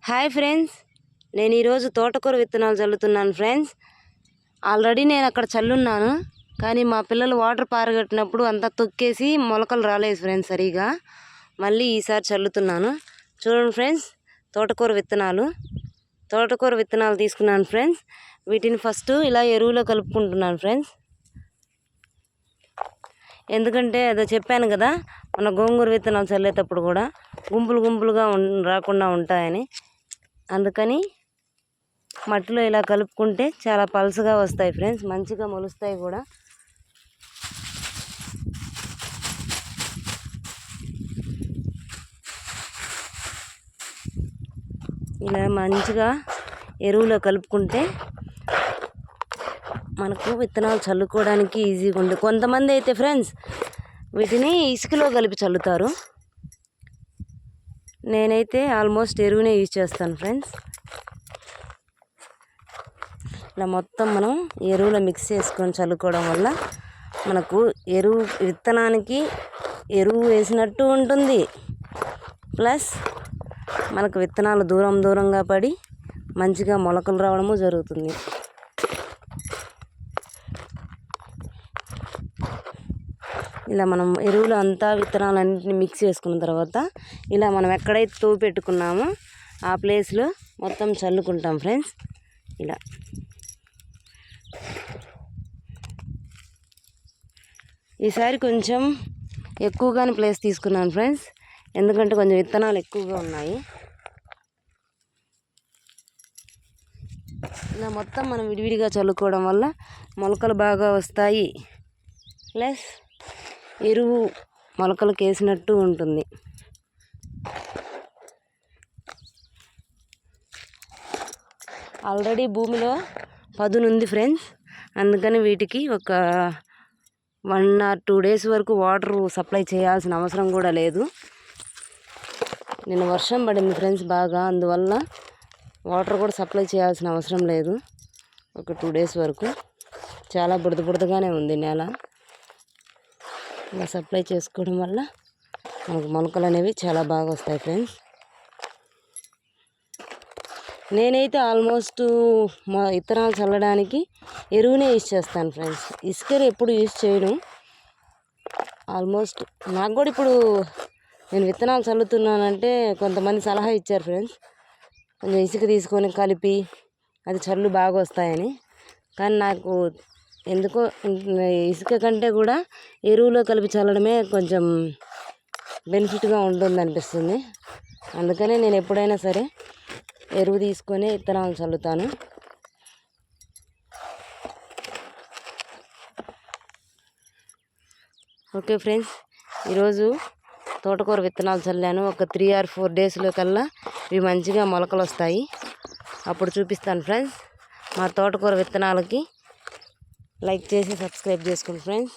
Hi friends, నేను ఈరోజు తోటకూర విత్తనాలు చల్లుతున్నాను ఫ్రెండ్స్. ఆల్రెడీ నేను అక్కడ చల్లున్నాను, కానీ మా పిల్లలు వాటర్ పారగట్టినప్పుడు అంతా తొక్కేసి మొలకలు రాలేదు ఫ్రెండ్స్ సరిగా. మళ్ళీ ఈసారి చల్లుతున్నాను. చూడండి ఫ్రెండ్స్, తోటకూర విత్తనాలు తీసుకున్నాను ఫ్రెండ్స్. వీటిని ఫస్ట్ ఇలా ఎరువులో కలుపుకుంటున్నాను ఫ్రెండ్స్. ఎందుకంటే అదో చెప్పాను కదా, మన గోంగూర విత్తనాలు చల్లేటప్పుడు కూడా గుంపులు గుంపులుగా రాకుండా ఉంటాయని. అందుకని మట్టిలో ఇలా కలుపుకుంటే చాలా పలుసగా వస్తాయి ఫ్రెండ్స్, మంచిగా మొలుస్తాయి కూడా. ఇలా మంచిగా ఎరువులో కలుపుకుంటే మనకు విత్తనాలు చల్లుకోవడానికి ఈజీగా ఉంది. కొంతమంది అయితే ఫ్రెండ్స్ వీటిని ఇసుకలో కలిపి చల్లుతారు. నేనైతే ఆల్మోస్ట్ ఎరువునే యూజ్ చేస్తాను ఫ్రెండ్స్. ఇలా మొత్తం మనం ఎరువులో మిక్స్ చేసుకొని చల్లుకోవడం వల్ల మనకు విత్తనానికి ఎరువు వేసినట్టు ఉంటుంది, ప్లస్ మనకు విత్తనాలు దూరంగా పడి మంచిగా మొలకలు రావడము జరుగుతుంది. ఇలా మనం ఎరువులు అంతా విత్తనాలన్నింటినీ మిక్స్ చేసుకున్న తర్వాత ఇలా మనం ఎక్కడైతే తవ్వి పెట్టుకున్నామో ఆ ప్లేస్లో మొత్తం చల్లుకుంటాం ఫ్రెండ్స్. ఇలా ఈసారి కొంచెం ఎక్కువగానే ప్లేస్ తీసుకున్నాను ఫ్రెండ్స్, ఎందుకంటే కొంచెం విత్తనాలు ఎక్కువగా ఉన్నాయి. ఇలా మొత్తం మనం విడివిడిగా చల్లుకోవడం వల్ల మొలకలు బాగా వస్తాయి, ప్లస్ ఎరువు మొలకలకు వేసినట్టు ఉంటుంది. ఆల్రెడీ భూమిలో పదునుంది ఫ్రెండ్స్, అందుకని వీటికి ఒక 1 or 2 days వరకు వాటర్ సప్లై చేయాల్సిన అవసరం కూడా లేదు. నిన్న వర్షం పడింది ఫ్రెండ్స్ బాగా, అందువల్ల వాటర్ కూడా సప్లై చేయాల్సిన అవసరం లేదు. ఒక 2 days వరకు చాలా బురదగానే ఉంది నేల. ఇలా సప్లై చేసుకోవడం వల్ల మనకు మొలకలు అనేవి చాలా బాగా వస్తాయి ఫ్రెండ్స్. నేనైతే ఆల్మోస్ట్ మా విత్తనాలు చల్లడానికి ఎరువునే యూజ్ చేస్తాను ఫ్రెండ్స్. ఇసుకని ఎప్పుడు యూజ్ చేయను. ఆల్మోస్ట్ నాకు కూడా ఇప్పుడు నేను విత్తనాలు చల్లుతున్నానంటే కొంతమంది సలహా ఇచ్చారు ఫ్రెండ్స్, కొంచెం ఇసుక తీసుకొని కలిపి అది చల్లు బాగా వస్తాయని. కానీ నాకు ఎందుకో ఇసుక కంటే కూడా ఎరువులో కలిపి చల్లడమే కొంచెం బెనిఫిట్గా ఉంటుంది అనిపిస్తుంది. అందుకనే నేను ఎప్పుడైనా సరే ఎరువు తీసుకొని విత్తనాలు చల్లుతాను. ఓకే ఫ్రెండ్స్, ఈరోజు తోటకూర విత్తనాలు చల్లాను. ఒక 3 or 4 days కల్లా ఇవి మంచిగా మొలకలు వస్తాయి. అప్పుడు చూపిస్తాను ఫ్రెండ్స్. మా తోటకూర విత్తనాలకి లైక్ చేసి సబ్స్క్రైబ్ చేసుకోండి ఫ్రెండ్స్.